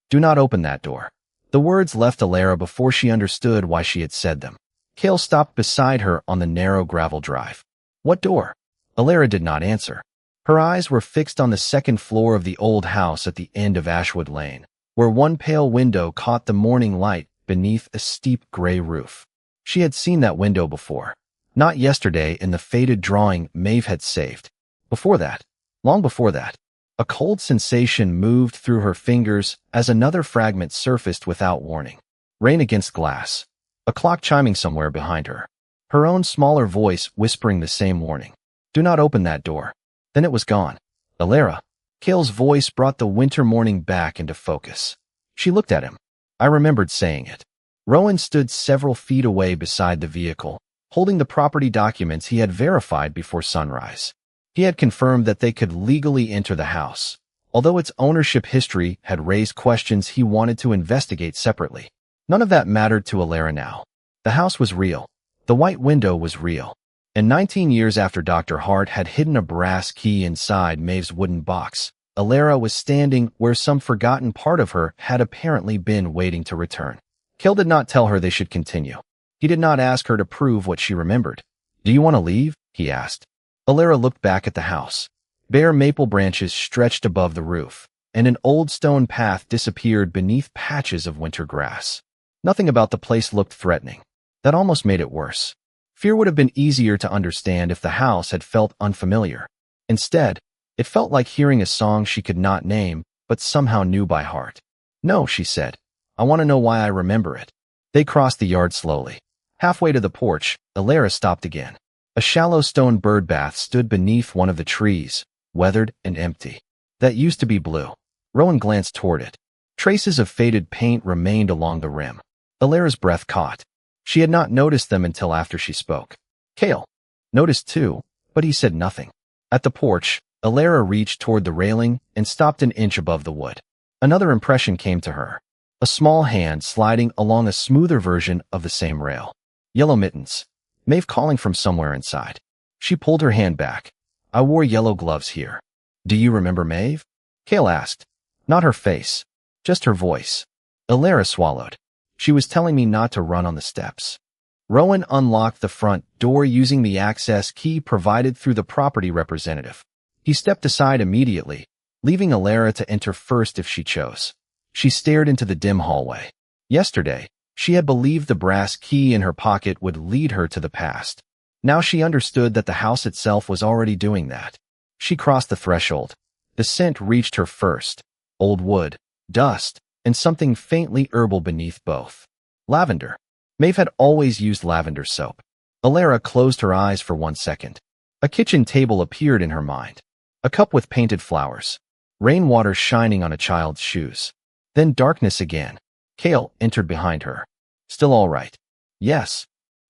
Do not open that door. The words left Alara before she understood why she had said them. Cale stopped beside her on the narrow gravel drive. What door? Alara did not answer. Her eyes were fixed on the second floor of the old house at the end of Ashwood Lane, where one pale window caught the morning light beneath a steep gray roof. She had seen that window before. Not yesterday in the faded drawing Maeve had saved. Before that, long before that, a cold sensation moved through her fingers as another fragment surfaced without warning. Rain against glass. A clock chiming somewhere behind her. Her own smaller voice whispering the same warning. Do not open that door. Then it was gone. Alara. Cale's voice brought the winter morning back into focus. She looked at him. I remembered saying it. Rowan stood several feet away beside the vehicle, holding the property documents he had verified before sunrise. He had confirmed that they could legally enter the house, although its ownership history had raised questions he wanted to investigate separately. None of that mattered to Alara now. The house was real. The white window was real. And 19 years after Dr. Hart had hidden a brass key inside Maeve's wooden box, Alara was standing where some forgotten part of her had apparently been waiting to return. Cale did not tell her they should continue. He did not ask her to prove what she remembered. Do you want to leave? He asked. Alara looked back at the house. Bare maple branches stretched above the roof, and an old stone path disappeared beneath patches of winter grass. Nothing about the place looked threatening. That almost made it worse. Fear would have been easier to understand if the house had felt unfamiliar. Instead, it felt like hearing a song she could not name, but somehow knew by heart. No, she said. I want to know why I remember it. They crossed the yard slowly. Halfway to the porch, Alara stopped again. A shallow stone birdbath stood beneath one of the trees, weathered and empty. That used to be blue. Rowan glanced toward it. Traces of faded paint remained along the rim. Alara's breath caught. She had not noticed them until after she spoke. Cale noticed too, but he said nothing. At the porch, Alara reached toward the railing and stopped an inch above the wood. Another impression came to her. A small hand sliding along a smoother version of the same rail. Yellow mittens. Maeve calling from somewhere inside. She pulled her hand back. I wore yellow gloves here. Do you remember Maeve? Cale asked. Not her face, just her voice. Alara swallowed. She was telling me not to run on the steps. Rowan unlocked the front door using the access key provided through the property representative. He stepped aside immediately, leaving Alara to enter first if she chose. She stared into the dim hallway. Yesterday, she had believed the brass key in her pocket would lead her to the past. Now she understood that the house itself was already doing that. She crossed the threshold. The scent reached her first. Old wood, dust, and something faintly herbal beneath both. Lavender. Maeve had always used lavender soap. Alara closed her eyes for 1 second. A kitchen table appeared in her mind. A cup with painted flowers. Rainwater shining on a child's shoes. Then darkness again. Cale entered behind her. Still all right. Yes.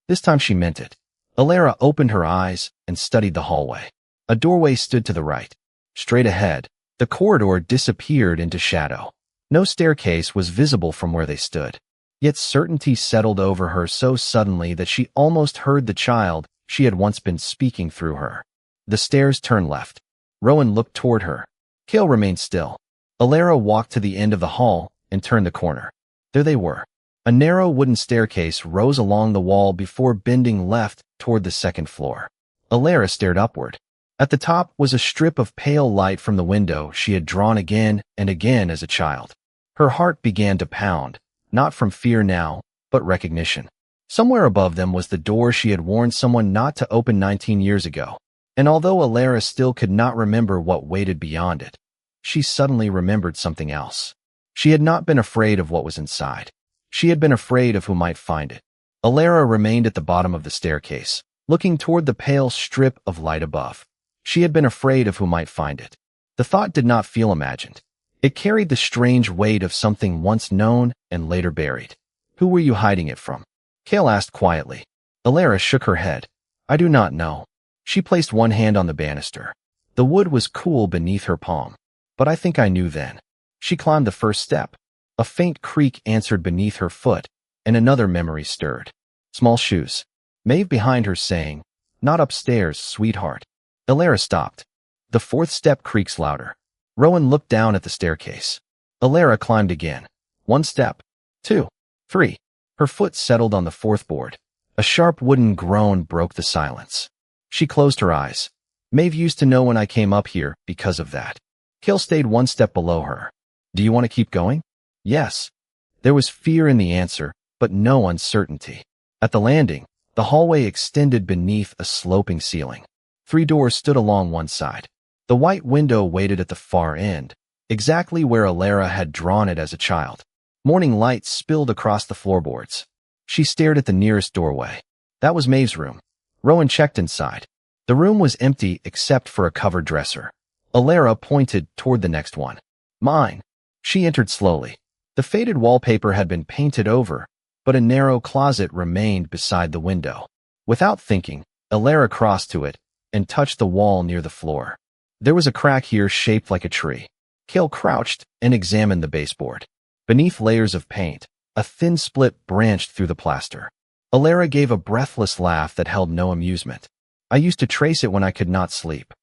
This time she meant it. Alara opened her eyes and studied the hallway. A doorway stood to the right. Straight ahead, the corridor disappeared into shadow. No staircase was visible from where they stood. Yet certainty settled over her so suddenly that she almost heard the child she had once been speaking through her. The stairs turned left. Rowan looked toward her. Cale remained still. Alara walked to the end of the hall and turned the corner. There they were. A narrow wooden staircase rose along the wall before bending left toward the second floor. Alara stared upward. At the top was a strip of pale light from the window she had drawn again and again as a child. Her heart began to pound, not from fear now, but recognition. Somewhere above them was the door she had warned someone not to open 19 years ago. And although Alara still could not remember what waited beyond it, she suddenly remembered something else. She had not been afraid of what was inside. She had been afraid of who might find it. Alara remained at the bottom of the staircase, looking toward the pale strip of light above. She had been afraid of who might find it. The thought did not feel imagined. It carried the strange weight of something once known and later buried. Who were you hiding it from? Cale asked quietly. Alara shook her head. I do not know. She placed one hand on the banister. The wood was cool beneath her palm. But I think I knew then. She climbed the first step. A faint creak answered beneath her foot, and another memory stirred. Small shoes. Maeve behind her saying, Not upstairs, sweetheart. Alara stopped. The fourth step creaks louder. Rowan looked down at the staircase. Alara climbed again. 1 step. 2. 3. Her foot settled on the 4th board. A sharp wooden groan broke the silence. She closed her eyes. Maeve used to know when I came up here because of that. Kale stayed 1 step below her. Do you want to keep going? Yes. There was fear in the answer, but no uncertainty. At the landing, the hallway extended beneath a sloping ceiling. 3 doors stood along one side. The white window waited at the far end, exactly where Alara had drawn it as a child. Morning light spilled across the floorboards. She stared at the nearest doorway. That was Maeve's room. Rowan checked inside. The room was empty except for a covered dresser. Alara pointed toward the next one. Mine. She entered slowly. The faded wallpaper had been painted over, but a narrow closet remained beside the window. Without thinking, Alara crossed to it and touched the wall near the floor. There was a crack here shaped like a tree. Kale crouched and examined the baseboard. Beneath layers of paint, a thin split branched through the plaster. Alara gave a breathless laugh that held no amusement. I used to trace it when I could not sleep.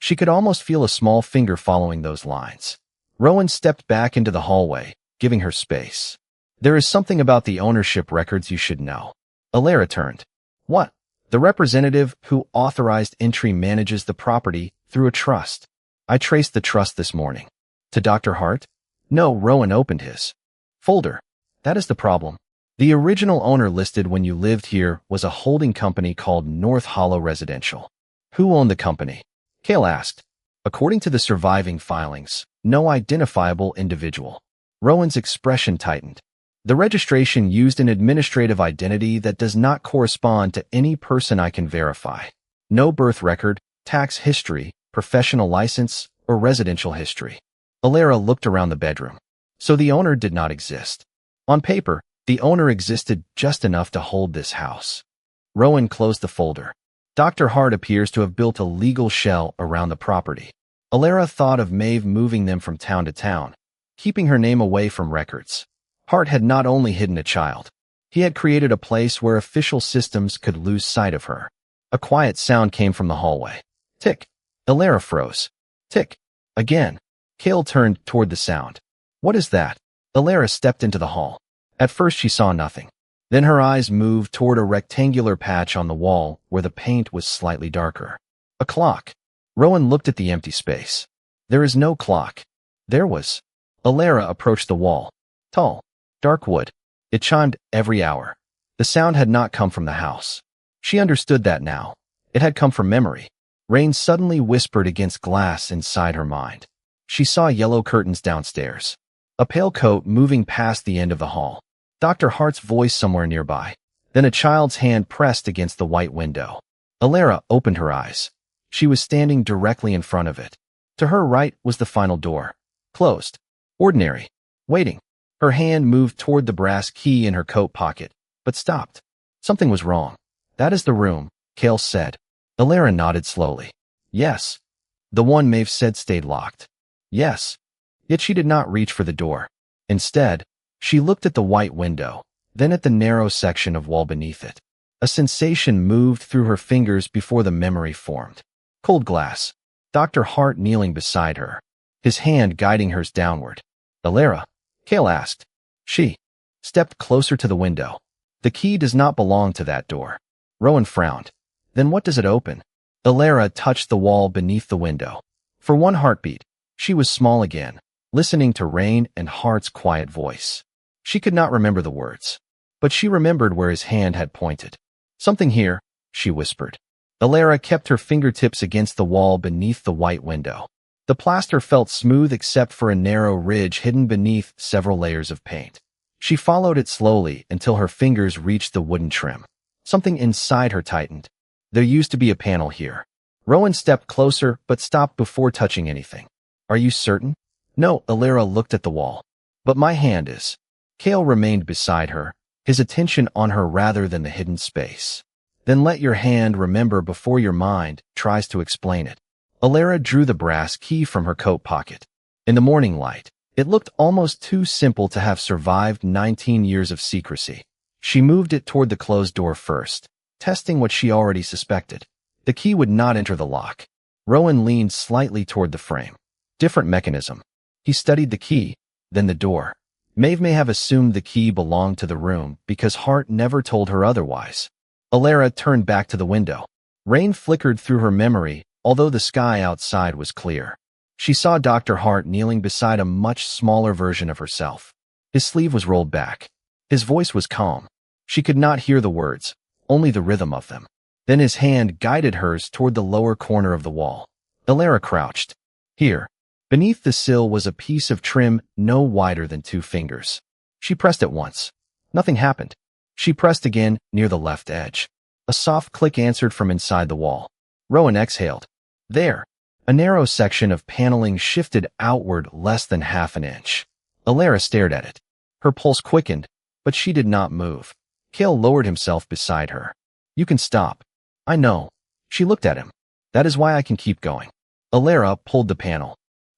She could almost feel a small finger following those lines. Rowan stepped back into the hallway, giving her space. There is something about the ownership records you should know. Alara turned. What? The representative who authorized entry manages the property through a trust. I traced the trust this morning. To Dr. Hart? No, Rowan opened his folder. That is the problem. The original owner listed when you lived here was a holding company called North Hollow Residential. Who owned the company? Kale asked. According to the surviving filings, no identifiable individual. Rowan's expression tightened. The registration used an administrative identity that does not correspond to any person I can verify. No birth record, tax history, professional license, or residential history. Alara looked around the bedroom. So the owner did not exist. On paper, the owner existed just enough to hold this house. Rowan closed the folder. Dr. Hart appears to have built a legal shell around the property. Alara thought of Maeve moving them from town to town, keeping her name away from records. Hart had not only hidden a child. He had created a place where official systems could lose sight of her. A quiet sound came from the hallway. Tick. Alara froze. Tick. Again. Kale turned toward the sound. What is that? Alara stepped into the hall. At first she saw nothing. Then her eyes moved toward a rectangular patch on the wall where the paint was slightly darker. A clock. Rowan looked at the empty space. There is no clock. There was. Alara approached the wall. Tall. Dark wood. It chimed every hour. The sound had not come from the house. She understood that now. It had come from memory. Rain suddenly whispered against glass inside her mind. She saw yellow curtains downstairs. A pale coat moving past the end of the hall. Dr. Hart's voice somewhere nearby. Then a child's hand pressed against the white window. Alara opened her eyes. She was standing directly in front of it. To her right was the final door. Closed. Ordinary. Waiting. Her hand moved toward the brass key in her coat pocket, but stopped. Something was wrong. That is the room, Kale said. Alara nodded slowly. Yes. The one Maeve said stayed locked. Yes. Yet she did not reach for the door. Instead, she looked at the white window, then at the narrow section of wall beneath it. A sensation moved through her fingers before the memory formed. Cold glass. Dr. Hart kneeling beside her, his hand guiding hers downward. Alara? Kale asked. She stepped closer to the window. The key does not belong to that door. Rowan frowned. Then what does it open? Alara touched the wall beneath the window. For one heartbeat, she was small again, listening to Rain and Hart's quiet voice. She could not remember the words, but she remembered where his hand had pointed. Something here, she whispered. Alara kept her fingertips against the wall beneath the white window. The plaster felt smooth except for a narrow ridge hidden beneath several layers of paint. She followed it slowly until her fingers reached the wooden trim. Something inside her tightened. There used to be a panel here. Rowan stepped closer but stopped before touching anything. Are you certain? No, Alara looked at the wall. But my hand is. Kale remained beside her, his attention on her rather than the hidden space. Then let your hand remember before your mind tries to explain it. Alara drew the brass key from her coat pocket. In the morning light, it looked almost too simple to have survived 19 years of secrecy. She moved it toward the closed door first, testing what she already suspected. The key would not enter the lock. Rowan leaned slightly toward the frame. Different mechanism. He studied the key, then the door. Maeve may have assumed the key belonged to the room because Hart never told her otherwise. Alara turned back to the window. Rain flickered through her memory, although the sky outside was clear. She saw Dr. Hart kneeling beside a much smaller version of herself. His sleeve was rolled back. His voice was calm. She could not hear the words, only the rhythm of them. Then his hand guided hers toward the lower corner of the wall. Alara crouched. Here. Beneath the sill was a piece of trim no wider than 2 fingers. She pressed it once. Nothing happened. She pressed again near the left edge. A soft click answered from inside the wall. Rowan exhaled. There. A narrow section of paneling shifted outward less than half an inch. Alara stared at it. Her pulse quickened, but she did not move. Cale lowered himself beside her. You can stop. I know. She looked at him. That is why I can keep going. Alara pulled the panel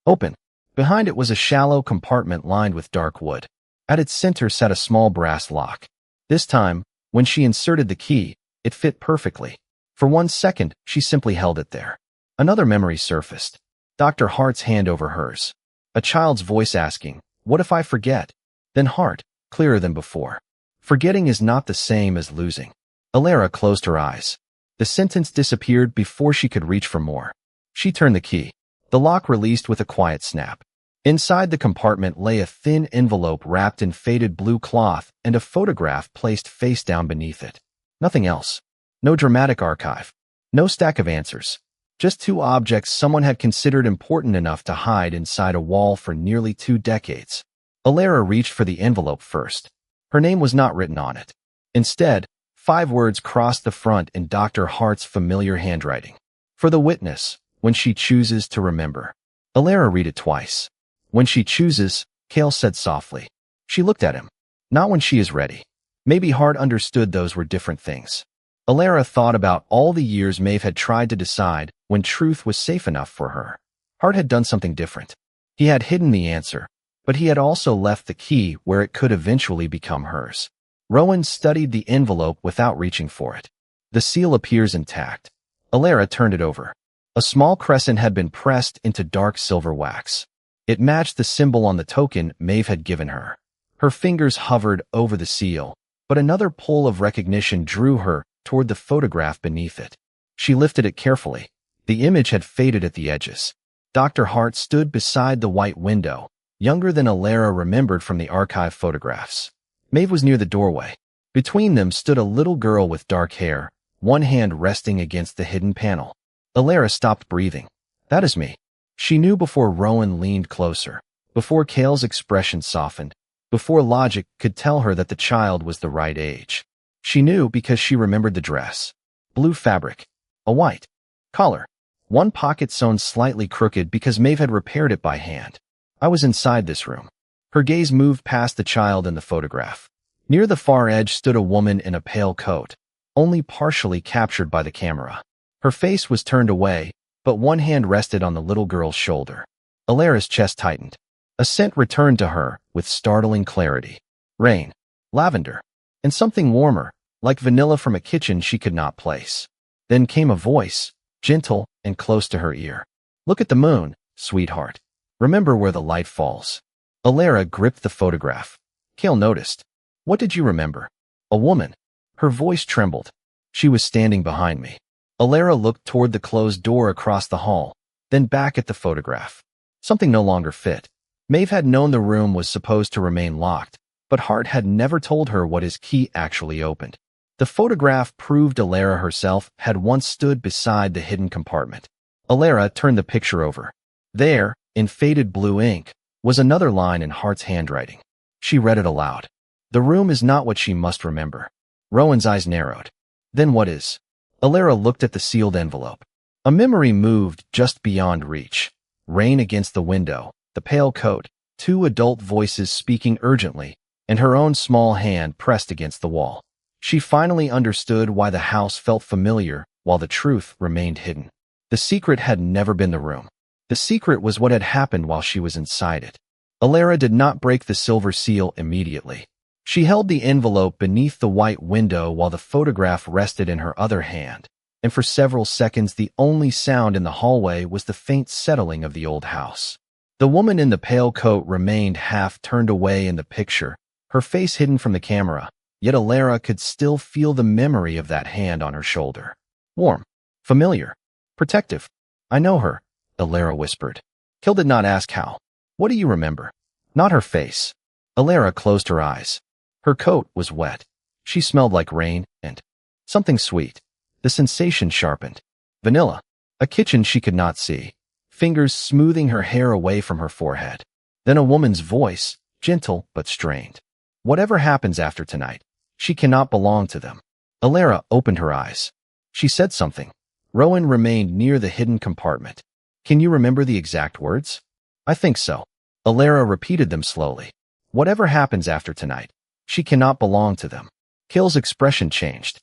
open. Behind it was a shallow compartment lined with dark wood. At its center sat a small brass lock. This time, when she inserted the key, it fit perfectly. For 1 second, she simply held it there. Another memory surfaced. Dr. Hart's hand over hers. A child's voice asking, "What if I forget?" Then Hart, clearer than before. Forgetting is not the same as losing. Alara closed her eyes. The sentence disappeared before she could reach for more. She turned the key. The lock released with a quiet snap. Inside the compartment lay a thin envelope wrapped in faded blue cloth and a photograph placed face down beneath it. Nothing else. No dramatic archive. No stack of answers. Just 2 objects someone had considered important enough to hide inside a wall for nearly 2 decades. Alara reached for the envelope first. Her name was not written on it. Instead, 5 words crossed the front in Dr. Hart's familiar handwriting. For the witness, when she chooses to remember. Alara read it twice. When she chooses, Cale said softly. She looked at him. Not when she is ready. Maybe Hart understood those were different things. Alara thought about all the years Maeve had tried to decide when truth was safe enough for her. Hart had done something different. He had hidden the answer, but he had also left the key where it could eventually become hers. Rowan studied the envelope without reaching for it. The seal appears intact. Alara turned it over. A small crescent had been pressed into dark silver wax. It matched the symbol on the token Maeve had given her. Her fingers hovered over the seal, but another pull of recognition drew her toward the photograph beneath it. She lifted it carefully. The image had faded at the edges. Dr. Hart stood beside the white window, younger than Alara remembered from the archive photographs. Maeve was near the doorway. Between them stood a little girl with dark hair, one hand resting against the hidden panel. Alara stopped breathing. That is me. She knew before Rowan leaned closer, before Cale's expression softened, before logic could tell her that the child was the right age. She knew because she remembered the dress. Blue fabric. A white collar. One pocket sewn slightly crooked because Maeve had repaired it by hand. I was inside this room. Her gaze moved past the child in the photograph. Near the far edge stood a woman in a pale coat, only partially captured by the camera. Her face was turned away, but one hand rested on the little girl's shoulder. Alara's chest tightened. A scent returned to her with startling clarity. Rain, lavender, and something warmer, like vanilla from a kitchen she could not place. Then came a voice, gentle and close to her ear. Look at the moon, sweetheart. Remember where the light falls. Alara gripped the photograph. Cale noticed. What did you remember? A woman. Her voice trembled. She was standing behind me. Alara looked toward the closed door across the hall, then back at the photograph. Something no longer fit. Maeve had known the room was supposed to remain locked, but Hart had never told her what his key actually opened. The photograph proved Alara herself had once stood beside the hidden compartment. Alara turned the picture over. There, in faded blue ink, was another line in Hart's handwriting. She read it aloud. The room is not what she must remember. Rowan's eyes narrowed. Then what is? Alara looked at the sealed envelope. A memory moved just beyond reach. Rain against the window, the pale coat, 2 adult voices speaking urgently, and her own small hand pressed against the wall. She finally understood why the house felt familiar while the truth remained hidden. The secret had never been the room. The secret was what had happened while she was inside it. Alara did not break the silver seal immediately. She held the envelope beneath the white window while the photograph rested in her other hand, and for several seconds the only sound in the hallway was the faint settling of the old house. The woman in the pale coat remained half turned away in the picture, her face hidden from the camera, yet Alara could still feel the memory of that hand on her shoulder. Warm, familiar, protective. I know her, Alara whispered. Kill did not ask how. What do you remember? Not her face. Alara closed her eyes. Her coat was wet. She smelled like rain and something sweet. The sensation sharpened. Vanilla. A kitchen she could not see. Fingers smoothing her hair away from her forehead. Then a woman's voice, gentle but strained. Whatever happens after tonight, she cannot belong to them. Alara opened her eyes. She said something. Rowan remained near the hidden compartment. Can you remember the exact words? I think so. Alara repeated them slowly. Whatever happens after tonight, she cannot belong to them. Kill's expression changed.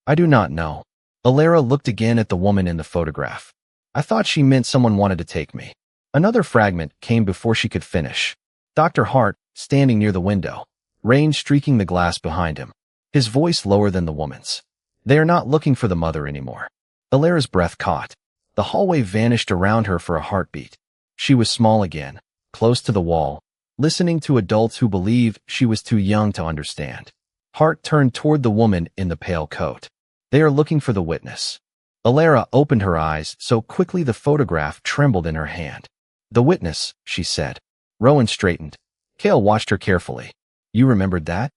I do not know. Alara looked again at the woman in the photograph. I thought she meant someone wanted to take me. Another fragment came before she could finish. Dr. Hart, standing near the window, rain streaking the glass behind him. His voice lower than the woman's. They are not looking for the mother anymore. Alara's breath caught. The hallway vanished around her for a heartbeat. She was small again, close to the wall, listening to adults who believed she was too young to understand. Hart turned toward the woman in the pale coat. They are looking for the witness. Alara opened her eyes so quickly the photograph trembled in her hand. The witness, she said. Rowan straightened. Cale watched her carefully. You remembered that?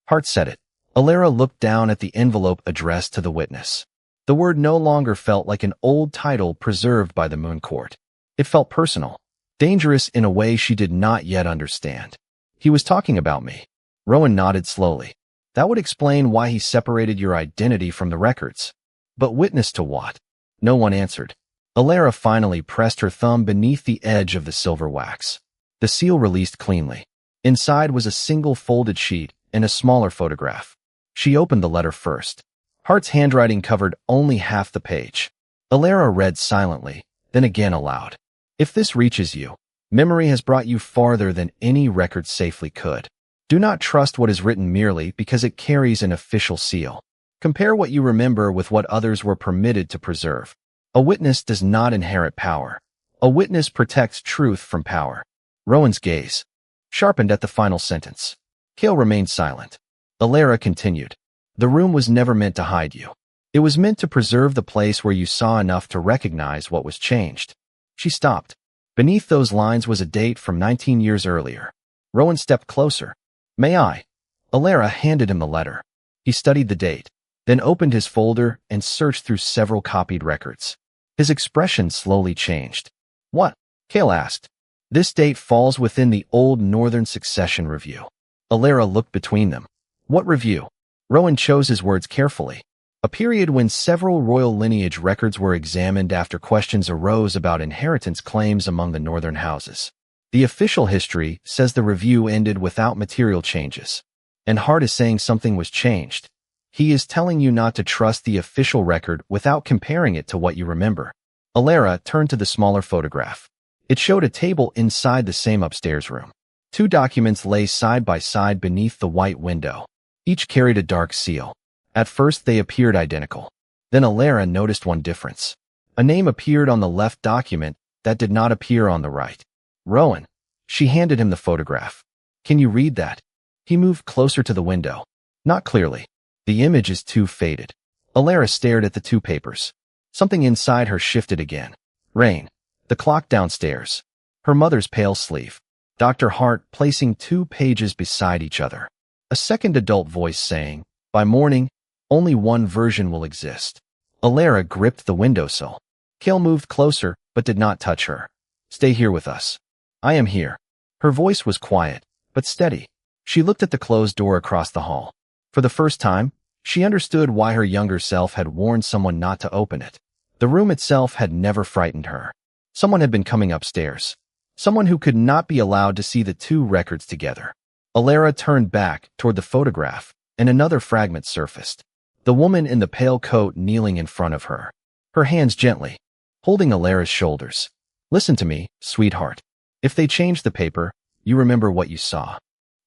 Hart said it. Alara looked down at the envelope addressed to the witness. The word no longer felt like an old title preserved by the Moon Court. It felt personal, dangerous in a way she did not yet understand. He was talking about me. Rowan nodded slowly. That would explain why he separated your identity from the records. But witness to what? No one answered. Alara finally pressed her thumb beneath the edge of the silver wax. The seal released cleanly. Inside was a single folded sheet and a smaller photograph. She opened the letter first. Hart's handwriting covered only half the page. Alara read silently, then again aloud. If this reaches you, memory has brought you farther than any record safely could. Do not trust what is written merely because it carries an official seal. Compare what you remember with what others were permitted to preserve. A witness does not inherit power. A witness protects truth from power. Rowan's gaze sharpened at the final sentence. Cale remained silent. Alara continued. The room was never meant to hide you. It was meant to preserve the place where you saw enough to recognize what was changed. She stopped. Beneath those lines was a date from 19 years earlier. Rowan stepped closer. May I? Alara handed him the letter. He studied the date, then opened his folder and searched through several copied records. His expression slowly changed. What? Cale asked. This date falls within the old Northern Succession Review. Alara looked between them. What review? Rowan chose his words carefully. A period when several royal lineage records were examined after questions arose about inheritance claims among the northern houses. The official history says the review ended without material changes. And Hart is saying something was changed. He is telling you not to trust the official record without comparing it to what you remember. Alara turned to the smaller photograph. It showed a table inside the same upstairs room. Two documents lay side by side beneath the white window. Each carried a dark seal. At first they appeared identical. Then Alara noticed one difference. A name appeared on the left document that did not appear on the right. Rowan. She handed him the photograph. Can you read that? He moved closer to the window. Not clearly. The image is too faded. Alara stared at the two papers. Something inside her shifted again. Rain. The clock downstairs. Her mother's pale sleeve. Dr. Hart placing two pages beside each other. A second adult voice saying, by morning, only one version will exist. Alara gripped the windowsill. Cale moved closer, but did not touch her. Stay here with us. I am here. Her voice was quiet, but steady. She looked at the closed door across the hall. For the first time, she understood why her younger self had warned someone not to open it. The room itself had never frightened her. Someone had been coming upstairs. Someone who could not be allowed to see the two records together. Alara turned back toward the photograph, and another fragment surfaced. The woman in the pale coat kneeling in front of her. Her hands gently, holding Alara's shoulders. Listen to me, sweetheart. If they change the paper, you remember what you saw.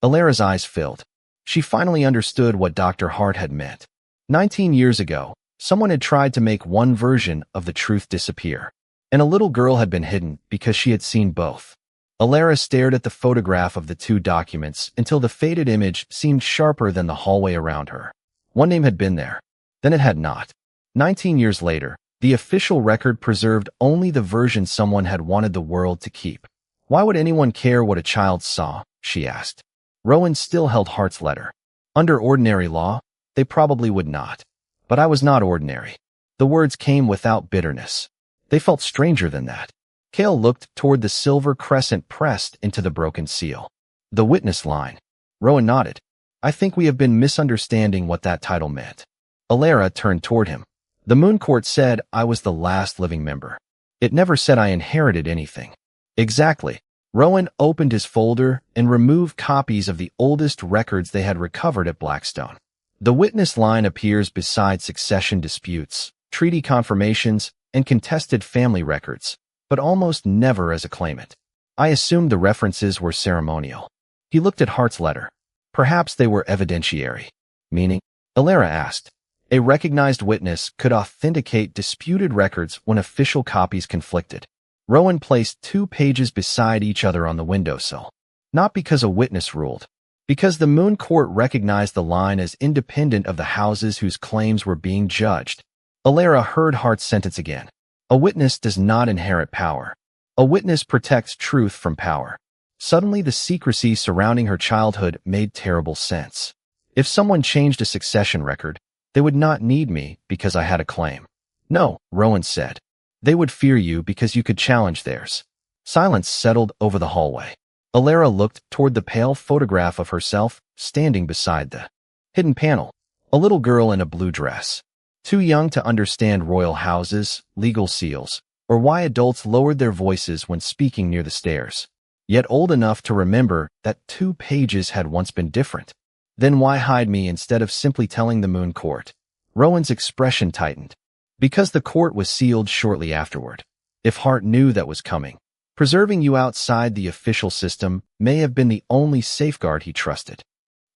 Alara's eyes filled. She finally understood what Dr. Hart had meant. 19 years ago, someone had tried to make one version of the truth disappear. and a little girl had been hidden because she had seen both. Alara stared at the photograph of the two documents until the faded image seemed sharper than the hallway around her. One name had been there, then it had not. 19 years later, the official record preserved only the version someone had wanted the world to keep. Why would anyone care what a child saw? She asked. Rowan still held Hart's letter. Under ordinary law, they probably would not. But I was not ordinary. The words came without bitterness. They felt stranger than that. Cale looked toward the silver crescent pressed into the broken seal. The witness line. Rowan nodded. I think we have been misunderstanding what that title meant. Alara turned toward him. The Moon Court said I was the last living member. It never said I inherited anything. Exactly. Rowan opened his folder and removed copies of the oldest records they had recovered at Blackstone. The witness line appears beside succession disputes, treaty confirmations, and contested family records, but almost never as a claimant. I assumed the references were ceremonial. He looked at Hart's letter. Perhaps they were evidentiary. Meaning? Alara asked. A recognized witness could authenticate disputed records when official copies conflicted. Rowan placed 2 pages beside each other on the windowsill. Not because a witness ruled. Because the Moon Court recognized the line as independent of the houses whose claims were being judged. Alara heard Hart's sentence again. A witness does not inherit power. A witness protects truth from power. Suddenly the secrecy surrounding her childhood made terrible sense. If someone changed a succession record, they would not need me because I had a claim. No, Rowan said. They would fear you because you could challenge theirs. Silence settled over the hallway. Alara looked toward the pale photograph of herself standing beside the hidden panel. A little girl in a blue dress. Too young to understand royal houses, legal seals, or why adults lowered their voices when speaking near the stairs. Yet old enough to remember that 2 pages had once been different. Then why hide me instead of simply telling the Moon Court? Rowan's expression tightened. Because the court was sealed shortly afterward. If Hart knew that was coming, preserving you outside the official system may have been the only safeguard he trusted.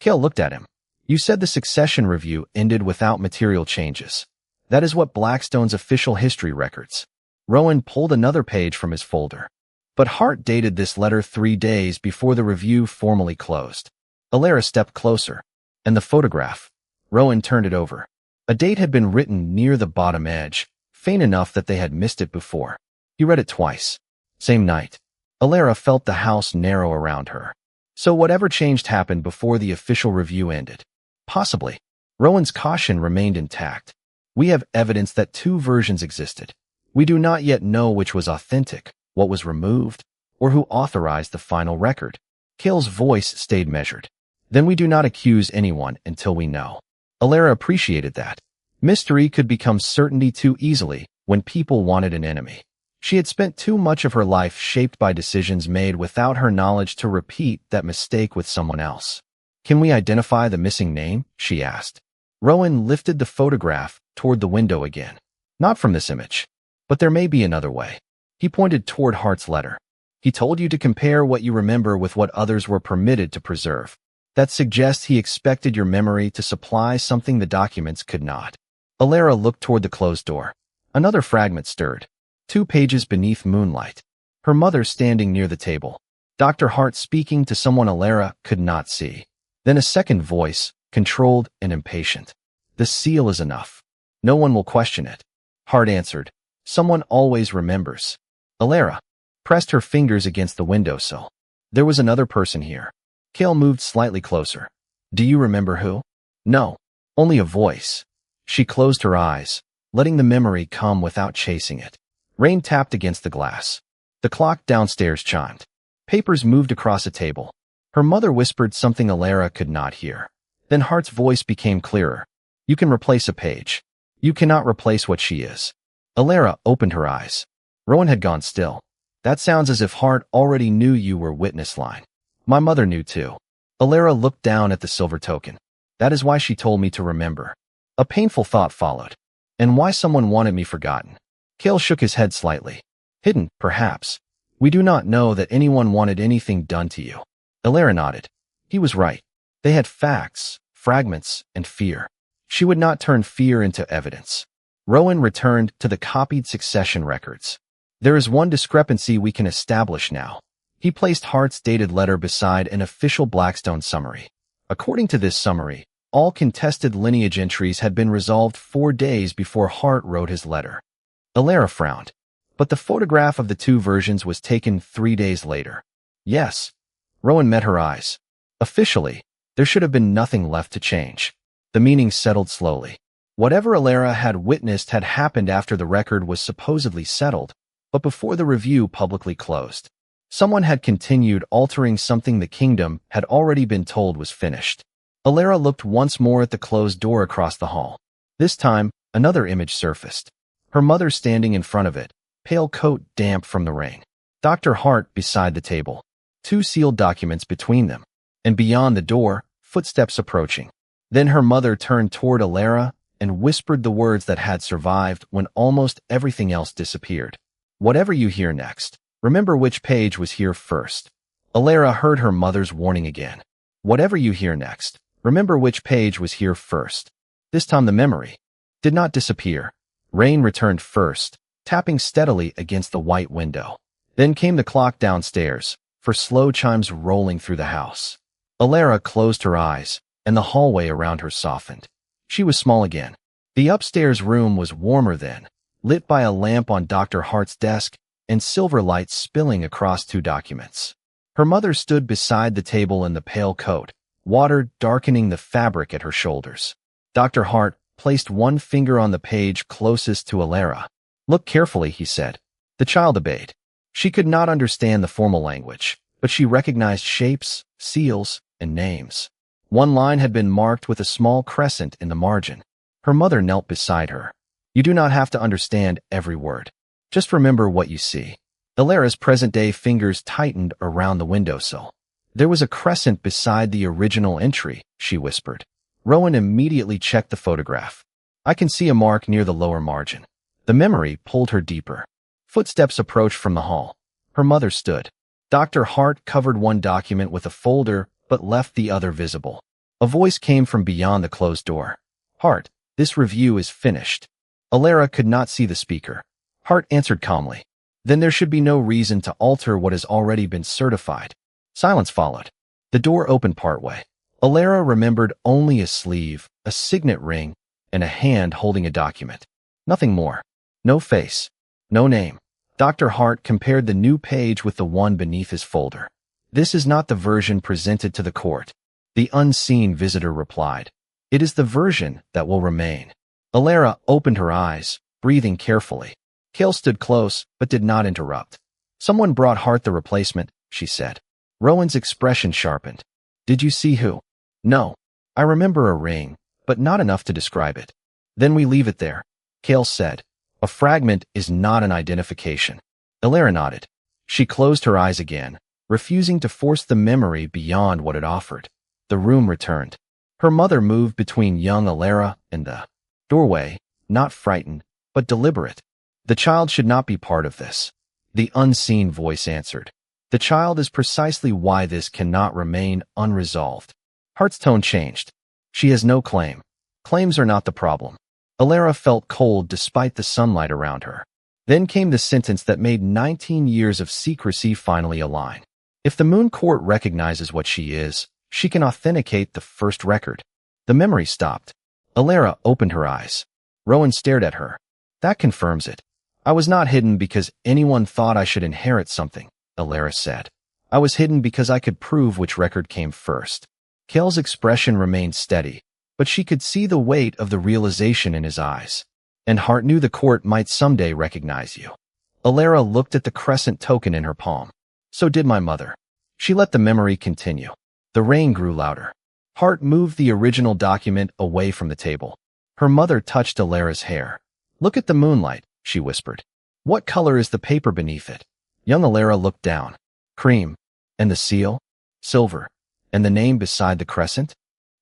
Cale looked at him. You said the succession review ended without material changes. That is what Blackstone's official history records. Rowan pulled another page from his folder. But Hart dated this letter 3 days before the review formally closed. Alara stepped closer. And the photograph. Rowan turned it over. A date had been written near the bottom edge, faint enough that they had missed it before. He read it twice. Same night. Alara felt the house narrow around her. So whatever changed happened before the official review ended. Possibly. Rowan's caution remained intact. We have evidence that 2 versions existed. We do not yet know which was authentic, what was removed, or who authorized the final record. Cale's voice stayed measured. Then we do not accuse anyone until we know. Alara appreciated that. Mystery could become certainty too easily when people wanted an enemy. She had spent too much of her life shaped by decisions made without her knowledge to repeat that mistake with someone else. Can we identify the missing name? She asked. Rowan lifted the photograph toward the window again. Not from this image. But there may be another way. He pointed toward Hart's letter. He told you to compare what you remember with what others were permitted to preserve. That suggests he expected your memory to supply something the documents could not. Alara looked toward the closed door. Another fragment stirred. 2 pages beneath moonlight. Her mother standing near the table. Dr. Hart speaking to someone Alara could not see. Then a second voice, controlled and impatient. The seal is enough. No one will question it. Hart answered. Someone always remembers. Alara pressed her fingers against the windowsill. There was another person here. Cale moved slightly closer. Do you remember who? No. Only a voice. She closed her eyes, letting the memory come without chasing it. Rain tapped against the glass. The clock downstairs chimed. Papers moved across a table. Her mother whispered something Alara could not hear. Then Hart's voice became clearer. You can replace a page. You cannot replace what she is. Alara opened her eyes. Rowan had gone still. That sounds as if Hart already knew you were witness line. My mother knew too. Alara looked down at the silver token. That is why she told me to remember. A painful thought followed. And why someone wanted me forgotten. Cale shook his head slightly. Hidden, perhaps. We do not know that anyone wanted anything done to you. Alara nodded. He was right. They had facts, fragments, and fear. She would not turn fear into evidence. Rowan returned to the copied succession records. There is one discrepancy we can establish now. He placed Hart's dated letter beside an official Blackstone summary. According to this summary, all contested lineage entries had been resolved 4 days before Hart wrote his letter. Alara frowned. But the photograph of the two versions was taken 3 days later. Yes. Rowan met her eyes. Officially, there should have been nothing left to change. The meaning settled slowly. Whatever Alara had witnessed had happened after the record was supposedly settled, but before the review publicly closed. Someone had continued altering something the kingdom had already been told was finished. Alara looked once more at the closed door across the hall. This time, another image surfaced. Her mother standing in front of it, pale coat damp from the rain. Dr. Hart beside the table. 2 sealed documents between them. And beyond the door, footsteps approaching. Then her mother turned toward Alara and whispered the words that had survived when almost everything else disappeared. Whatever you hear next, remember which page was here first. Alara heard her mother's warning again. Whatever you hear next, remember which page was here first. This time the memory did not disappear. Rain returned first, tapping steadily against the white window. Then came the clock downstairs, for slow chimes rolling through the house. Alara closed her eyes, and the hallway around her softened. She was small again. The upstairs room was warmer then, lit by a lamp on Dr. Hart's desk and silver light spilling across 2 documents. Her mother stood beside the table in the pale coat, water darkening the fabric at her shoulders. Dr. Hart placed one finger on the page closest to Alara. Look carefully, he said. The child obeyed. She could not understand the formal language, but she recognized shapes, seals, and names. One line had been marked with a small crescent in the margin. Her mother knelt beside her. You do not have to understand every word. Just remember what you see. Alara's present-day fingers tightened around the windowsill. There was a crescent beside the original entry, she whispered. Rowan immediately checked the photograph. I can see a mark near the lower margin. The memory pulled her deeper. Footsteps approached from the hall. Her mother stood. Dr. Hart covered one document with a folder, but left the other visible. A voice came from beyond the closed door. Hart, this review is finished. Alara could not see the speaker. Hart answered calmly. Then there should be no reason to alter what has already been certified. Silence followed. The door opened partway. Alara remembered only a sleeve, a signet ring, and a hand holding a document. Nothing more. No face. No name. Dr. Hart compared the new page with the one beneath his folder. This is not the version presented to the court. The unseen visitor replied. It is the version that will remain. Alara opened her eyes, breathing carefully. Kale stood close, but did not interrupt. Someone brought Hart the replacement, she said. Rowan's expression sharpened. Did you see who? No. I remember a ring, but not enough to describe it. Then we leave it there, Kale said. A fragment is not an identification. Alara nodded. She closed her eyes again, refusing to force the memory beyond what it offered. The room returned. Her mother moved between young Alara and the doorway, not frightened, but deliberate. The child should not be part of this. The unseen voice answered. The child is precisely why this cannot remain unresolved. Hart's tone changed. She has no claim. Claims are not the problem. Alara felt cold despite the sunlight around her. Then came the sentence that made 19 years of secrecy finally align. If the Moon Court recognizes what she is, she can authenticate the first record. The memory stopped. Alara opened her eyes. Rowan stared at her. That confirms it. I was not hidden because anyone thought I should inherit something, Alara said. I was hidden because I could prove which record came first. Kale's expression remained steady, but she could see the weight of the realization in his eyes. And Hart knew the court might someday recognize you. Alara looked at the crescent token in her palm. So did my mother. She let the memory continue. The rain grew louder. Hart moved the original document away from the table. Her mother touched Alara's hair. Look at the moonlight, she whispered. What color is the paper beneath it? Young Alara looked down. Cream. And the seal? Silver. And the name beside the crescent?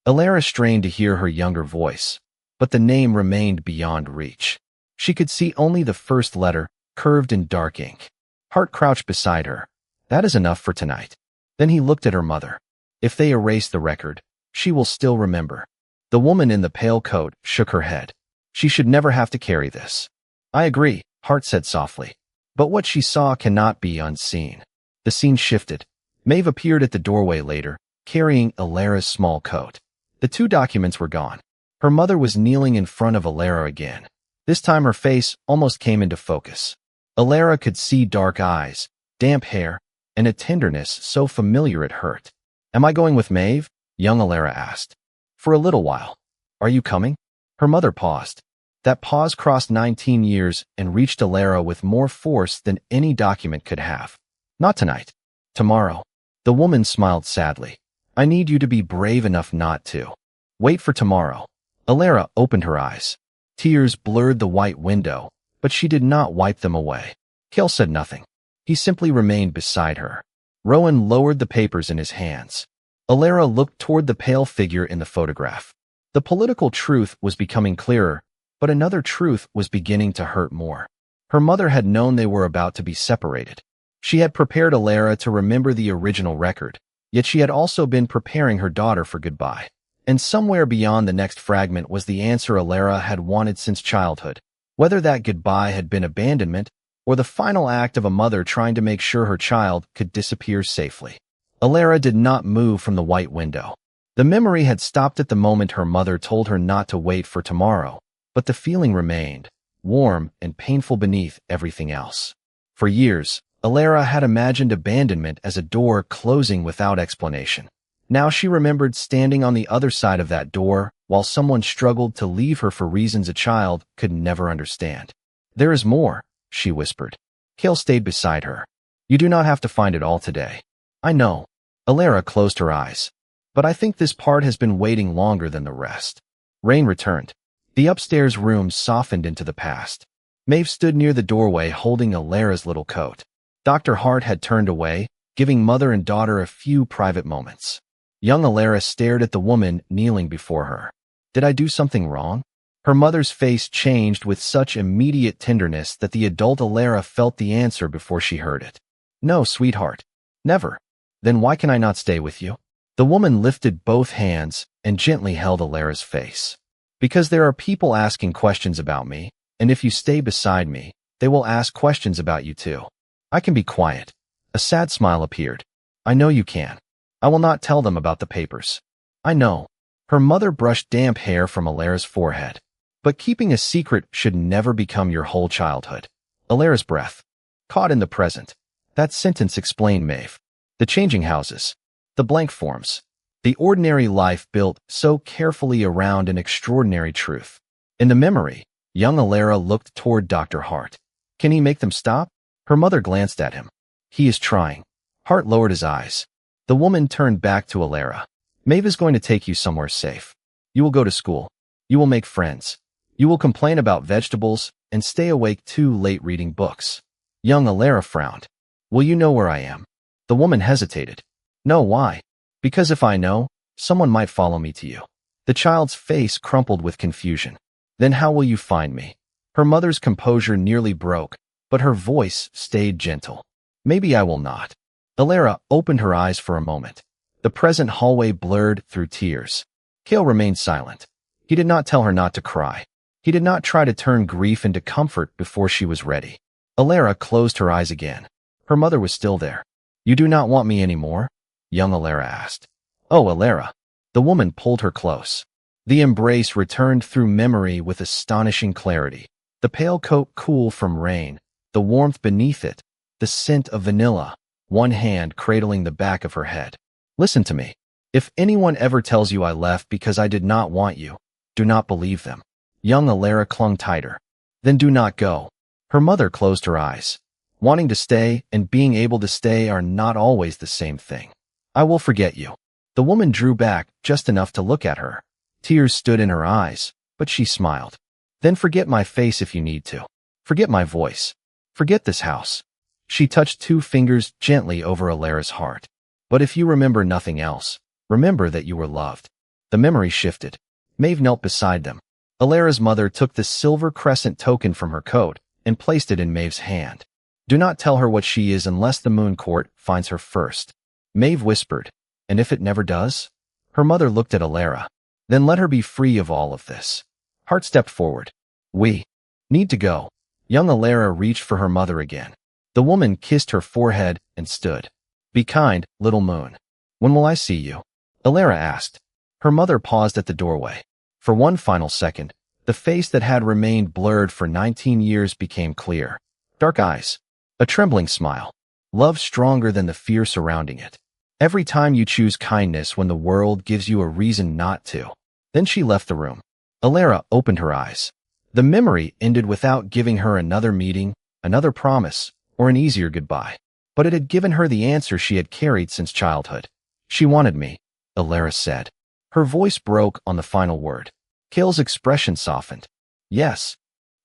Alara strained to hear her younger voice, but the name remained beyond reach. She could see only the first letter, curved in dark ink. Hart crouched beside her. That is enough for tonight. Then he looked at her mother. If they erase the record, she will still remember. The woman in the pale coat shook her head. She should never have to carry this. I agree, Hart said softly. But what she saw cannot be unseen. The scene shifted. Maeve appeared at the doorway later, carrying Alara's small coat. The two documents were gone. Her mother was kneeling in front of Alara again. This time her face almost came into focus. Alara could see dark eyes, damp hair, and a tenderness so familiar it hurt. "Am I going with Maeve?" young Alara asked. "For a little while. Are you coming?" Her mother paused. That pause crossed 19 years and reached Alara with more force than any document could have. "Not tonight. Tomorrow." The woman smiled sadly. "I need you to be brave enough not to. Wait for tomorrow." Alara opened her eyes. Tears blurred the white window, but she did not wipe them away. Cale said nothing. He simply remained beside her. Rowan lowered the papers in his hands. Alara looked toward the pale figure in the photograph. The political truth was becoming clearer, but another truth was beginning to hurt more. Her mother had known they were about to be separated. She had prepared Alara to remember the original record, yet she had also been preparing her daughter for goodbye. And somewhere beyond the next fragment was the answer Alara had wanted since childhood, whether that goodbye had been abandonment or the final act of a mother trying to make sure her child could disappear safely. Alara did not move from the white window. The memory had stopped at the moment her mother told her not to wait for tomorrow, but the feeling remained, warm and painful beneath everything else. For years, Alara had imagined abandonment as a door closing without explanation. Now she remembered standing on the other side of that door while someone struggled to leave her for reasons a child could never understand. "There is more," she whispered. Cale stayed beside her. "You do not have to find it all today." "I know." Alara closed her eyes. "But I think this part has been waiting longer than the rest." Rain returned. The upstairs room softened into the past. Maeve stood near the doorway holding Alara's little coat. Dr. Hart had turned away, giving mother and daughter a few private moments. Young Alara stared at the woman kneeling before her. "Did I do something wrong?" Her mother's face changed with such immediate tenderness that the adult Alara felt the answer before she heard it. "No, sweetheart. Never." "Then why can I not stay with you?" The woman lifted both hands and gently held Alara's face. "Because there are people asking questions about me, and if you stay beside me, they will ask questions about you too. I can be quiet." A sad smile appeared. "I know you can. I will not tell them about the papers." "I know." Her mother brushed damp hair from Alara's forehead. "But keeping a secret should never become your whole childhood." Alara's breath caught in the present. That sentence explained Maeve. The changing houses. The blank forms. The ordinary life built so carefully around an extraordinary truth. In the memory, young Alara looked toward Dr. Hart. "Can he make them stop?" Her mother glanced at him. "He is trying." Hart lowered his eyes. The woman turned back to Alara. "Maeve is going to take you somewhere safe. You will go to school. You will make friends. You will complain about vegetables and stay awake too late reading books." Young Alara frowned. "Will you know where I am?" The woman hesitated. "No, why?" "Because if I know, someone might follow me to you." The child's face crumpled with confusion. "Then how will you find me?" Her mother's composure nearly broke, but her voice stayed gentle. "Maybe I will not." Alara opened her eyes for a moment. The present hallway blurred through tears. Cale remained silent. He did not tell her not to cry. He did not try to turn grief into comfort before she was ready. Alara closed her eyes again. Her mother was still there. "You do not want me anymore?" young Alara asked. "Oh, Alara." The woman pulled her close. The embrace returned through memory with astonishing clarity. The pale coat cool from rain, the warmth beneath it, the scent of vanilla, one hand cradling the back of her head. "Listen to me. If anyone ever tells you I left because I did not want you, do not believe them." Young Alara clung tighter. "Then do not go." Her mother closed her eyes. Wanting to stay and being able to stay are not always the same thing. "I will forget you." The woman drew back just enough to look at her. Tears stood in her eyes, but she smiled. "Then forget my face if you need to. Forget my voice. Forget this house." She touched two fingers gently over Alara's heart. "But if you remember nothing else, remember that you were loved." The memory shifted. Maeve knelt beside them. Alara's mother took the silver crescent token from her coat and placed it in Maeve's hand. "Do not tell her what she is unless the moon court finds her first." Maeve whispered, "And if it never does?" Her mother looked at Alara. "Then let her be free of all of this." Hart stepped forward. "We need to go." Young Alara reached for her mother again. The woman kissed her forehead and stood. Be kind, little moon. When will I see you? Alara asked. Her mother paused at the doorway. For one final second, the face that had remained blurred for 19 years became clear. Dark eyes. A trembling smile. Love stronger than the fear surrounding it. Every time you choose kindness when the world gives you a reason not to. Then she left the room. Alara opened her eyes. The memory ended without giving her another meeting, another promise, or an easier goodbye. But it had given her the answer she had carried since childhood. She wanted me, Alara said. Her voice broke on the final word. Kale's expression softened. Yes.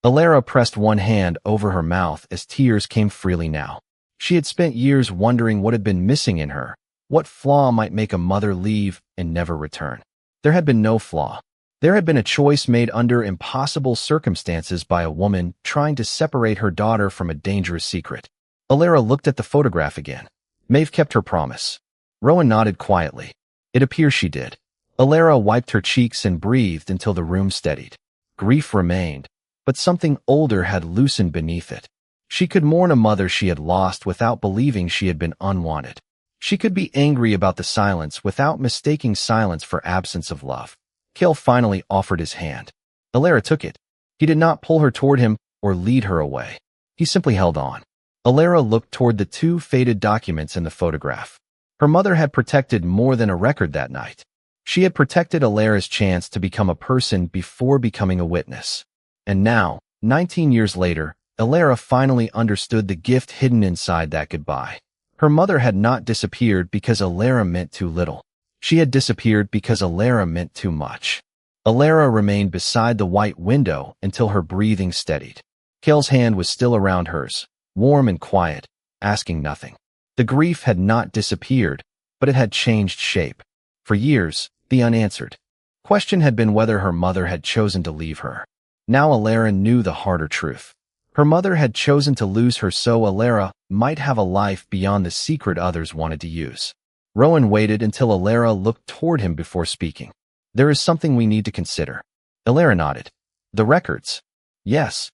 Alara pressed one hand over her mouth as tears came freely now. She had spent years wondering what had been missing in her, what flaw might make a mother leave and never return. There had been no flaw. There had been a choice made under impossible circumstances by a woman trying to separate her daughter from a dangerous secret. Alara looked at the photograph again. Maeve kept her promise. Rowan nodded quietly. It appears she did. Alara wiped her cheeks and breathed until the room steadied. Grief remained, but something older had loosened beneath it. She could mourn a mother she had lost without believing she had been unwanted. She could be angry about the silence without mistaking silence for absence of love. Kale finally offered his hand. Alara took it. He did not pull her toward him or lead her away. He simply held on. Alara looked toward the two faded documents in the photograph. Her mother had protected more than a record that night. She had protected Alara's chance to become a person before becoming a witness. And now, 19 years later, Alara finally understood the gift hidden inside that goodbye. Her mother had not disappeared because Alara meant too little. She had disappeared because Alara meant too much. Alara remained beside the white window until her breathing steadied. Kale's hand was still around hers, warm and quiet, asking nothing. The grief had not disappeared, but it had changed shape. For years, the unanswered question had been whether her mother had chosen to leave her. Now Alara knew the harder truth. Her mother had chosen to lose her so Alara might have a life beyond the secret others wanted to use. Rowan waited until Alara looked toward him before speaking. There is something we need to consider. Alara nodded. The records. Yes.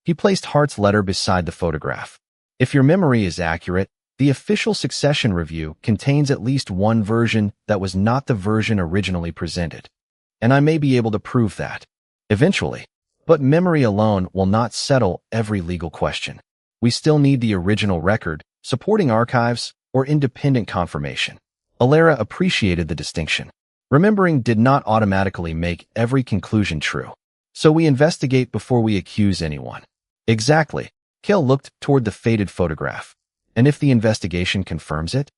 He placed Hart's letter beside the photograph. If your memory is accurate, the official succession review contains at least one version that was not the version originally presented. And I may be able to prove that. Eventually. But memory alone will not settle every legal question. We still need the original record, supporting archives, or independent confirmation. Alara appreciated the distinction. Remembering did not automatically make every conclusion true. So we investigate before we accuse anyone. Exactly. Kale looked toward the faded photograph. And if the investigation confirms it?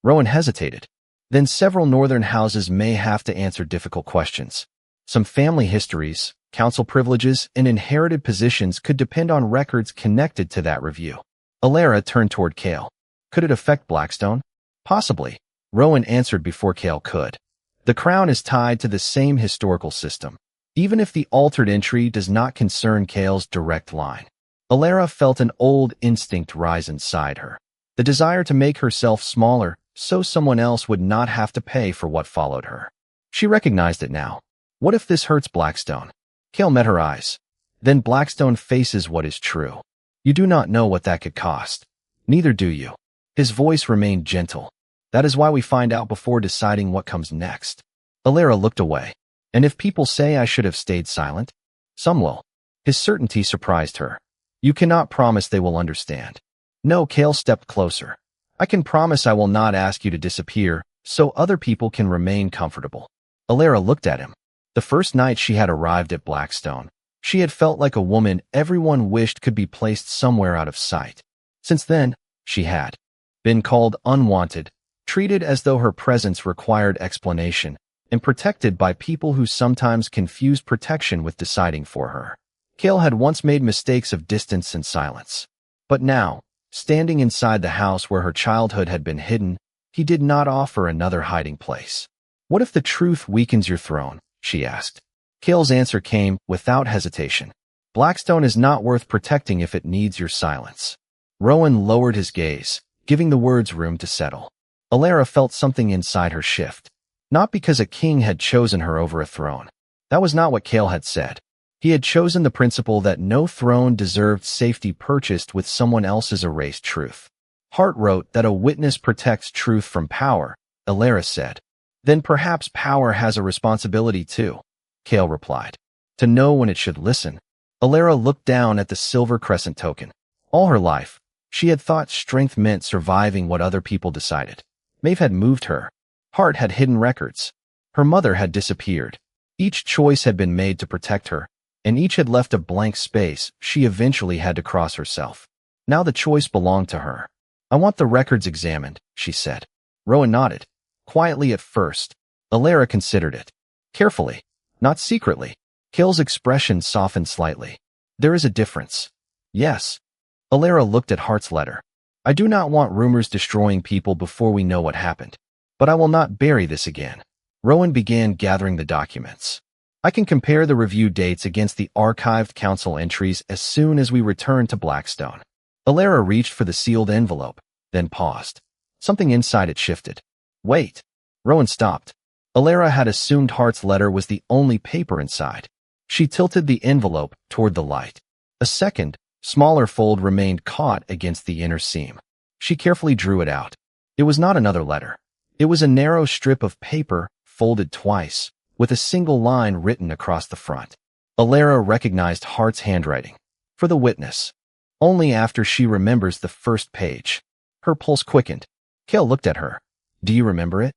Rowan hesitated. Then several northern houses may have to answer difficult questions. Some family histories, council privileges, and inherited positions could depend on records connected to that review. Alara turned toward Kale. Could it affect Blackstone? Possibly. Rowan answered before Kale could. The crown is tied to the same historical system, even if the altered entry does not concern Kale's direct line. Alara felt an old instinct rise inside her. The desire to make herself smaller so someone else would not have to pay for what followed her. She recognized it now. What if this hurts Blackstone? Kale met her eyes. Then Blackstone faces what is true. You do not know what that could cost. Neither do you. His voice remained gentle. That is why we find out before deciding what comes next. Alara looked away. And if people say I should have stayed silent? Some will. His certainty surprised her. You cannot promise they will understand. No, Kale stepped closer. I can promise I will not ask you to disappear, so other people can remain comfortable. Alara looked at him. The first night she had arrived at Blackstone, she had felt like a woman everyone wished could be placed somewhere out of sight. Since then, she had been called unwanted, treated as though her presence required explanation, and protected by people who sometimes confused protection with deciding for her. Kale had once made mistakes of distance and silence. But now, standing inside the house where her childhood had been hidden, he did not offer another hiding place. What if the truth weakens your throne? She asked. Kale's answer came without hesitation. Blackstone is not worth protecting if it needs your silence. Rowan lowered his gaze, giving the words room to settle. Alara felt something inside her shift. Not because a king had chosen her over a throne. That was not what Kale had said. He had chosen the principle that no throne deserved safety purchased with someone else's erased truth. Hart wrote that a witness protects truth from power, Alara said. Then perhaps power has a responsibility too, Cale replied. To know when it should listen. Alara looked down at the silver crescent token. All her life, she had thought strength meant surviving what other people decided. Maeve had moved her. Hart had hidden records. Her mother had disappeared. Each choice had been made to protect her, and each had left a blank space she eventually had to cross herself. Now the choice belonged to her. I want the records examined, she said. Rowan nodded. Quietly at first. Alara considered it. Carefully, not secretly. Cale's expression softened slightly. There is a difference. Yes. Alara looked at Hart's letter. I do not want rumors destroying people before we know what happened. But I will not bury this again. Rowan began gathering the documents. I can compare the review dates against the archived council entries as soon as we return to Blackstone. Alara reached for the sealed envelope, then paused. Something inside it shifted. Wait. Rowan stopped. Alara had assumed Hart's letter was the only paper inside. She tilted the envelope toward the light. A second, smaller fold remained caught against the inner seam. She carefully drew it out. It was not another letter. It was a narrow strip of paper, folded twice, with a single line written across the front. Alara recognized Hart's handwriting. For the witness. Only after she remembers the first page. Her pulse quickened. Cale looked at her. Do you remember it?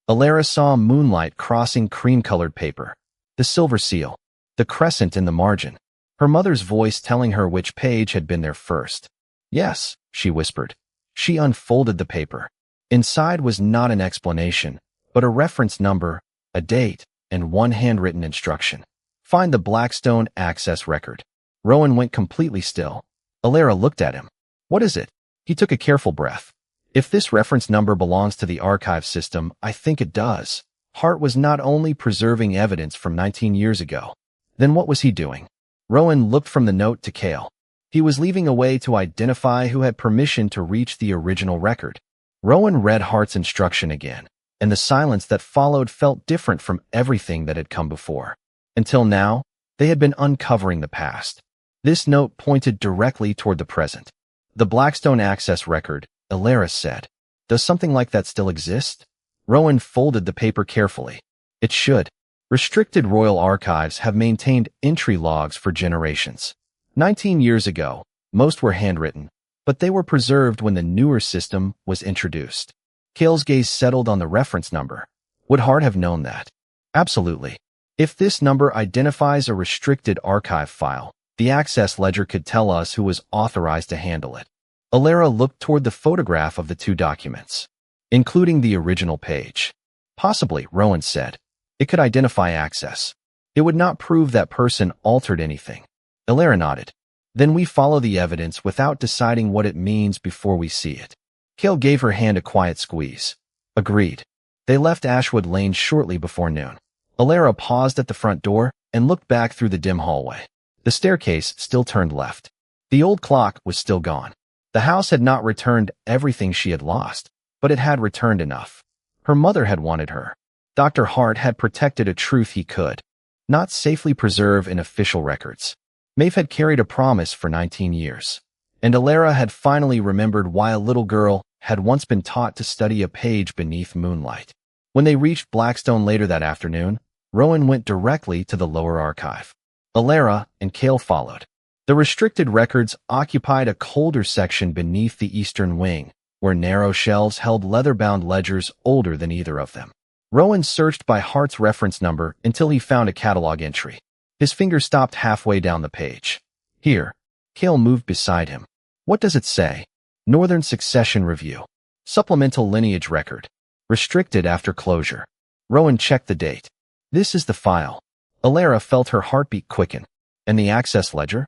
Alara saw moonlight crossing cream-colored paper. The silver seal. The crescent in the margin. Her mother's voice telling her which page had been there first. Yes, she whispered. She unfolded the paper. Inside was not an explanation, but a reference number, a date, and one handwritten instruction. Find the Blackstone access record. Rowan went completely still. Alara looked at him. What is it? He took a careful breath. If this reference number belongs to the archive system, I think it does. Hart was not only preserving evidence from 19 years ago. Then what was he doing? Rowan looked from the note to Cale. He was leaving a way to identify who had permission to reach the original record. Rowan read Hart's instruction again, and the silence that followed felt different from everything that had come before. Until now, they had been uncovering the past. This note pointed directly toward the present. The Blackstone access record, Alara said. Does something like that still exist? Rowan folded the paper carefully. It should. Restricted royal archives have maintained entry logs for generations. 19 years ago, most were handwritten, but they were preserved when the newer system was introduced. Cale's gaze settled on the reference number. Would Hart have known that? Absolutely. If this number identifies a restricted archive file, the access ledger could tell us who was authorized to handle it. Alara looked toward the photograph of the two documents, including the original page. Possibly, Rowan said. It could identify access. It would not prove that person altered anything. Alara nodded. Then we follow the evidence without deciding what it means before we see it. Cale gave her hand a quiet squeeze. Agreed. They left Ashwood Lane shortly before noon. Alara paused at the front door and looked back through the dim hallway. The staircase still turned left. The old clock was still gone. The house had not returned everything she had lost, but it had returned enough. Her mother had wanted her. Dr. Hart had protected a truth he could not safely preserve in official records. Maeve had carried a promise for 19 years, and Alara had finally remembered why a little girl had once been taught to study a page beneath moonlight. When they reached Blackstone later that afternoon, Rowan went directly to the lower archive. Alara and Cale followed. The restricted records occupied a colder section beneath the eastern wing, where narrow shelves held leather-bound ledgers older than either of them. Rowan searched by Hart's reference number until he found a catalog entry. His finger stopped halfway down the page. Here. Cale moved beside him. What does it say? Northern Succession Review. Supplemental lineage record. Restricted after closure. Rowan checked the date. This is the file. Alara felt her heartbeat quicken. And the access ledger?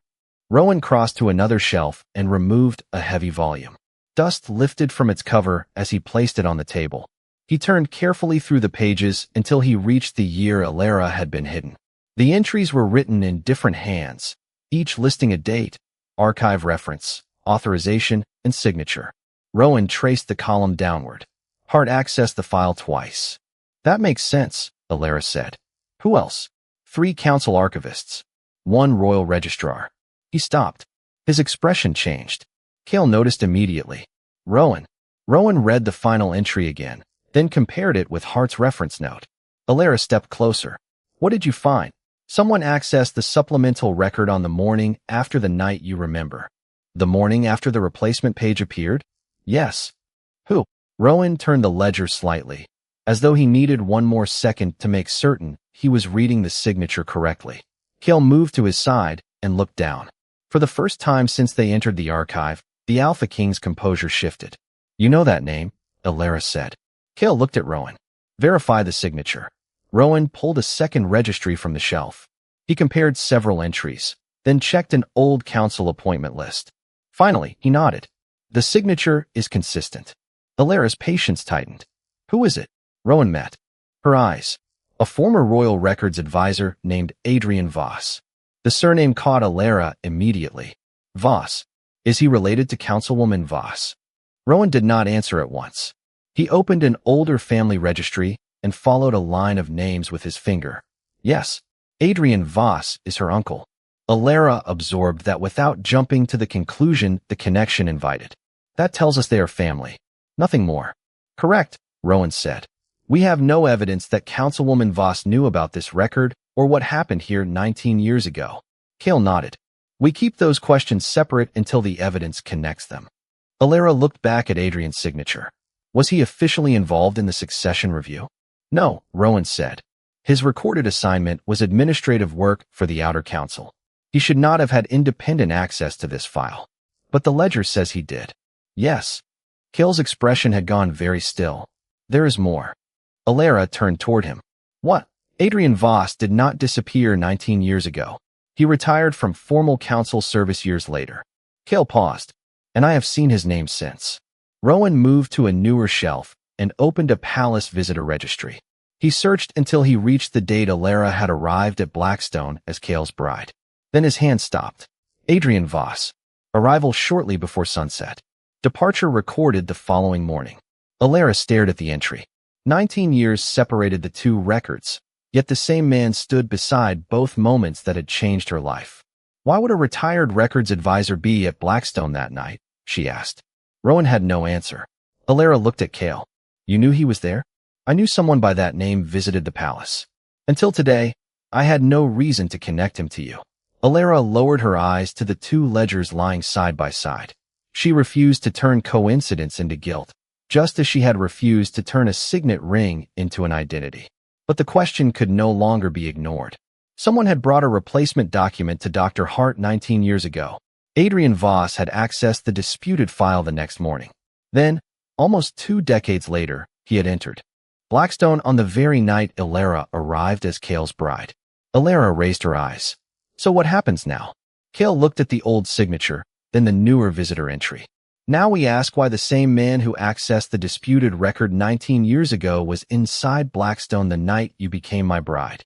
Rowan crossed to another shelf and removed a heavy volume. Dust lifted from its cover as he placed it on the table. He turned carefully through the pages until he reached the year Alara had been hidden. The entries were written in different hands, each listing a date, archive reference, authorization, and signature. Rowan traced the column downward. Hart accessed the file twice. That makes sense, Alara said. Who else? 3 council archivists. one royal registrar. He stopped. His expression changed. Cale noticed immediately. Rowan. Rowan read the final entry again, then compared it with Hart's reference note. Alara stepped closer. What did you find? Someone accessed the supplemental record on the morning after the night you remember. The morning after the replacement page appeared? Yes. Who? Rowan turned the ledger slightly, as though he needed one more second to make certain he was reading the signature correctly. Cale moved to his side and looked down. For the first time since they entered the archive, the Alpha King's composure shifted. You know that name, Alara said. Cale looked at Rowan. Verify the signature. Rowan pulled a second registry from the shelf. He compared several entries, then checked an old council appointment list. Finally, he nodded. The signature is consistent. Alara's patience tightened. Who is it? Rowan met her eyes. A former royal records advisor named Adrian Voss. The surname caught Alara immediately. Voss. Is he related to Councilwoman Voss? Rowan did not answer at once. He opened an older family registry and followed a line of names with his finger. Yes, Adrian Voss is her uncle. Alara absorbed that without jumping to the conclusion the connection invited. That tells us they are family. Nothing more. Correct, Rowan said. We have no evidence that Councilwoman Voss knew about this record or what happened here 19 years ago. Cale nodded. We keep those questions separate until the evidence connects them. Alara looked back at Adrian's signature. Was he officially involved in the succession review? No, Rowan said. His recorded assignment was administrative work for the Outer Council. He should not have had independent access to this file. But the ledger says he did. Yes. Cale's expression had gone very still. There is more. Alara turned toward him. What? Adrian Voss did not disappear 19 years ago. He retired from formal council service years later. Cale paused. And I have seen his name since. Rowan moved to a newer shelf and opened a palace visitor registry. He searched until he reached the date Alara had arrived at Blackstone as Cale's bride. Then his hand stopped. Adrian Voss. Arrival shortly before sunset. Departure recorded the following morning. Alara stared at the entry. 19 years separated the two records, yet the same man stood beside both moments that had changed her life. Why would a retired records advisor be at Blackstone that night? She asked. Rowan had no answer. Alara looked at Cale. You knew he was there? I knew someone by that name visited the palace. Until today, I had no reason to connect him to you. Alara lowered her eyes to the two ledgers lying side by side. She refused to turn coincidence into guilt, just as she had refused to turn a signet ring into an identity. But the question could no longer be ignored. Someone had brought a replacement document to Dr. Hart 19 years ago. Adrian Voss had accessed the disputed file the next morning. Then, almost 2 decades later, he had entered Blackstone on the very night Alara arrived as Cale's bride. Alara raised her eyes. So what happens now? Cale looked at the old signature, then the newer visitor entry. Now we ask why the same man who accessed the disputed record 19 years ago was inside Blackstone the night you became my bride.